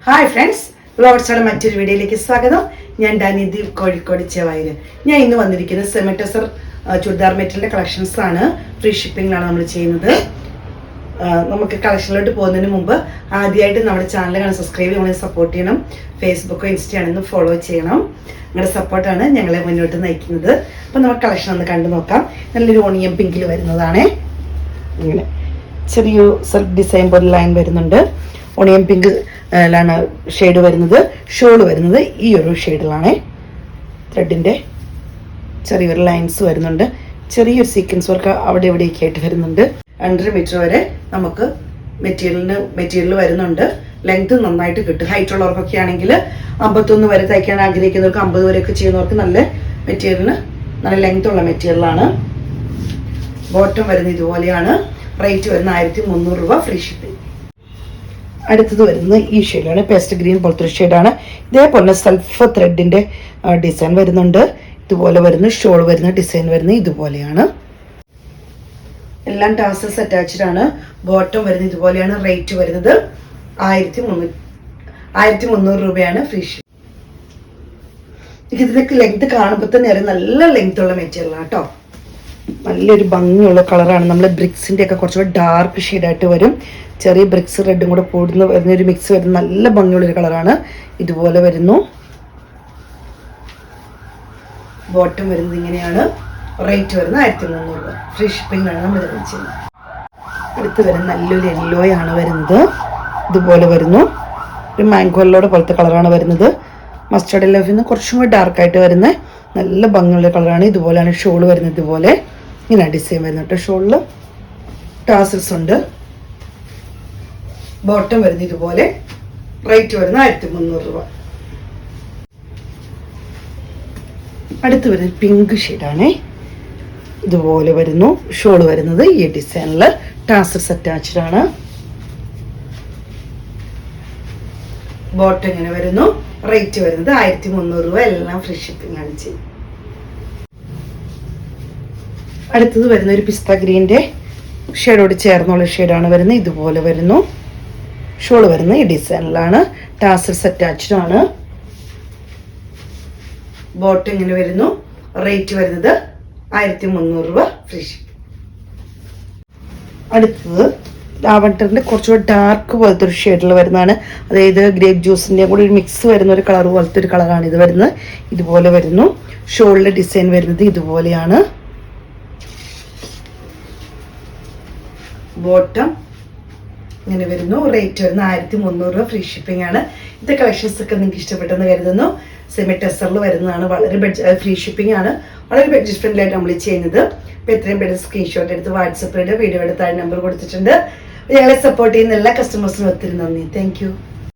Hi friends, വ്ളോഗ്സിന്റെ മറ്റൊരു വീഡിയോയിലേക്ക് സ്വാഗതം. ഞാൻ ഡാനിദി, കോഴിക്കോട് ചെവായില്. ഞാൻ ഇന്ന് വന്നിരിക്കുന്നത് സെമി ടെസർ ചുരിദാർ മെറ്റീരിയലിന്റെ കളക്ഷൻസ് ആണ്. ഫ്രീ ഷിപ്പിംഗിലാണ് നമ്മൾ ചെയ്യുന്നത്. നമുക്ക് കളക്ഷനിലോട്ട് പോകുന്നതിന് മുമ്പ് ആദ്യമായിട്ട് നമ്മുടെ ചാനൽ സബ്സ്ക്രൈബ് ചെയ്യണം, സപ്പോർട്ട് ചെയ്യണം. ഫേസ്ബുക്കോ ഇൻസ്റ്റയാണെന്ന് ഫോളോ ചെയ്യണം. നിങ്ങളുടെ സപ്പോർട്ടാണ് ഞങ്ങളെ മുന്നോട്ട് നയിക്കുന്നത്. അപ്പം നമുക്ക് കളക്ഷൻ ഒന്ന് കണ്ടു നോക്കാം. നല്ലൊരു ഓണിയൻ പിങ്കിൽ വരുന്നതാണ്. ഇങ്ങനെ ചെറിയൊരു സെൽഫ് ഡിസൈൻ പോലെ ലൈൻ വരുന്നുണ്ട്. ഓണിയൻ പിങ്ക് ാണ് ഷെയ്ഡ് വരുന്നത്. ഷോള് വരുന്നത് ഈ ഒരു ഷെയ്ഡിലാണ്. ത്രെഡിൻ്റെ ചെറിയൊരു ലൈൻസ് വരുന്നുണ്ട്. ചെറിയൊരു സീക്വൻസ് വർക്ക് അവിടെ ഇവിടെയൊക്കെ ആയിട്ട് വരുന്നുണ്ട്. 1.5 മീറ്റർ വരെ നമുക്ക് മെറ്റീരിയൽ വരുന്നുണ്ട്. ലെങ്ത് നന്നായിട്ട് കിട്ടും. ഹൈറ്റ് ഉള്ളവർക്കൊക്കെ ആണെങ്കിൽ 51 വരെ തയ്ക്കാൻ ആഗ്രഹിക്കുന്നവർക്ക് 50 വരെയൊക്കെ ചെയ്യുന്നവർക്ക് നല്ല മെറ്റീരിയലിന് നല്ല ലെങ്ത് ഉള്ള മെറ്റീരിയലാണ്. ബോട്ടം വരുന്നത് ഇതുപോലെയാണ്. റേറ്റ് വരുന്നത് 1300 രൂപ, ഫ്രീ ഷിപ്പിംഗ്. അടുത്തത് വരുന്നത് ഈ ഷെയ്ഡാണ്. പേസ്റ്റ് ഗ്രീൻ പോലത്തെ ഒരു ഷെയ്ഡാണ്. ഇതേപോലെ സെൽഫ് ത്രെഡിന്റെ ഡിസൈൻ വരുന്നുണ്ട്. ഇതുപോലെ വരുന്നു. ഷോൾ വരുന്ന ഡിസൈൻ വരുന്നത് ഇതുപോലെയാണ്. എല്ലാം ടാസൽസ് അറ്റാച്ച്ഡ് ആണ്. ബോട്ടം വരുന്നത് ഇതുപോലെയാണ്. റേറ്റ് വരുന്നത് 1300 രൂപയാണ്, ഫ്രീ ഷിപ്പിംഗ്. ഇതിനൊക്കെ ലെങ്ത് കാണുമ്പോൾ തന്നെ അറിയാം നല്ല ലെങ്ത് ഉള്ള മെറ്റീരിയലാണ് കേട്ടോ. നല്ലൊരു ഭംഗിയുള്ള കളറാണ്. നമ്മൾ ബ്രിക്സിന്റെ ഒക്കെ കുറച്ചുകൂടെ ഡാർക്ക് ഷെയ്ഡായിട്ട് വരും. ചെറിയ ബ്രിക്സ് റെഡും കൂടെ വരുന്നൊരു മിക്സ് വരുന്ന നല്ല ഭംഗിയുള്ളൊരു കളറാണ്. ഇതുപോലെ വരുന്നു. ബോട്ടം വരുന്നത് ഇങ്ങനെയാണ്. റേറ്റ് വരുന്നത് 1300 രൂപ, ഫ്രീ ഷിപ്പിംഗിലാണ് നമ്മൾ ഇത് ചെയ്യുന്നത്. അടുത്ത് വരുന്ന നല്ലൊരു യെല്ലോ ആണ് വരുന്നത്. ഇതുപോലെ വരുന്നു. ഒരു മാംഗോ യെല്ലോയുടെ പോലത്തെ കളറാണ് വരുന്നത്. മസ്റ്റർഡ് യെല്ലോയിൽ നിന്ന് കുറച്ചും കൂടി ഡാർക്കായിട്ട് വരുന്ന നല്ല ഭംഗിയുള്ള കളറാണ്. ഇതുപോലെയാണ് ഷോൾ വരുന്നത്. ഇതുപോലെ ഇങ്ങനെ ഡിസൈൻ വരുന്നത് കേട്ടോ. ഷോളിൽ ടാസൽസ് ഉണ്ട്. ബോട്ടം വരുന്നത് ഇതുപോലെ. റേറ്റ് വരുന്നത് 1300 രൂപ. അടുത്ത് വരുന്നത് പിങ്ക് ഷെയ്ഡാണ്. ഇതുപോലെ വരുന്നു. ഷോൾ വരുന്നത് ഈ ഡിസൈനിൽ ടാസൽസ് അറ്റാച്ച്ഡ് ആണ്. ബോട്ടം ഇങ്ങനെ വരുന്നു. റേറ്റ് വരുന്നത് 1300 രൂപ. എല്ലാം ഫ്രീ ഷിപ്പിംഗ് ആണ് ചെയ്യുന്നത്. അടുത്തത് വരുന്ന ഒരു പിസ്ത ഗ്രീൻ്റെ ഷെയ്ഡോട് ചേർന്നുള്ള ഷെയ്ഡാണ് വരുന്നത്. ഇതുപോലെ വരുന്നു. ഷോൾ വരുന്നത് ഈ ഡിസൈനിലാണ്. ടാസൽസ് അറ്റാച്ച്ഡ് ആണ്. ബോട്ടം ഇങ്ങനെ വരുന്നു. റേറ്റ് വരുന്നത് 1300 രൂപ, ഫ്രീ ഷിപ്പിംഗ്. അടുത്തത് ലാവണ്ടറിന്റെ കുറച്ചുകൂടി ഡാർക്ക് പോലത്തെ ഒരു ഷെയ്ഡിൽ വരുന്നതാണ്. അതായത് ഗ്രേപ്പ് ജ്യൂസിന്റെ കൂടെ ഒരു മിക്സ് വരുന്ന ഒരു കളർ പോലത്തെ ഒരു കളറാണ് ഇത് വരുന്നത്. ഇതുപോലെ വരുന്നു. ഷോളിലെ ഡിസൈൻ വരുന്നത് ഇതുപോലെയാണ്. ബോട്ടം ഇങ്ങനെ വരുന്നു. റേറ്റ് വരുന്നത് 1300 രൂപ, ഫ്രീ ഷിപ്പിംഗ് ആണ്. ഇത് കളക്ഷൻസ് ഒക്കെ നിങ്ങൾക്ക് ഇഷ്ടപ്പെട്ടെന്ന് കരുതുന്നു. സെമി ടെസറിൽ വരുന്നതാണ്. വളരെ ഫ്രീ ഷിപ്പിംഗ് ആണ്. വളരെ ബഡ്ജറ്റ് ഫ്രണ്ട്ലി ആയിട്ട് നമ്മൾ ചെയ്യുന്നത്. അപ്പോൾ എത്രയും പെട്ടെന്ന് സ്ക്രീൻഷോട്ട് എടുത്ത് വാട്സപ്പിലൂടെ വീഡിയോ എടുത്താൽ നമ്പർ കൊടുത്തിട്ടുണ്ട്. ഞങ്ങളെ സപ്പോർട്ട് ചെയ്യുന്ന എല്ലാ കസ്റ്റമേഴ്സിനും ഒത്തിരി നന്ദി. Thank you.